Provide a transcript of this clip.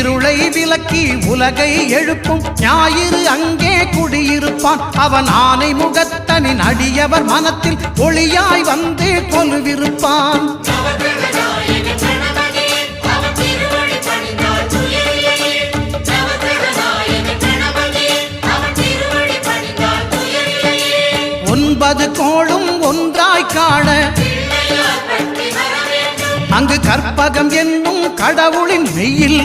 இருளை விலக்கி உலகை எழுப்பும் ஞாயிறு அங்கே குடியிருப்பான். அவன் ஆனை முகத்தனின் அடியவர் மனத்தில் ஒளியாய் வந்து கொலுவிருப்பான். ஒன்பது கோளும் ஒன்றாய் காண அங்கு கற்பகம் என்னும் கடவுளின் மெய்யில்